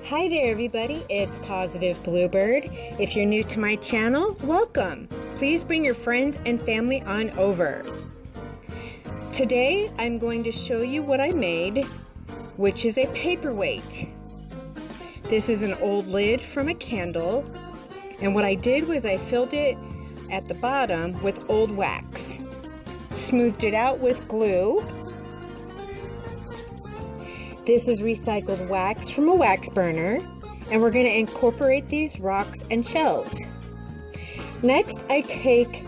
Hi there everybody, it's Positive Bluebird. If you're new to my channel, welcome. Please bring your friends and family on over. Today I'm going to show you what I made, which is a paperweight. This is an old lid from a candle, and what I did was I filled it at the bottom with old wax, smoothed it out with glue. This is recycled wax from a wax burner, and we're going to incorporate these rocks and shells. Next, I take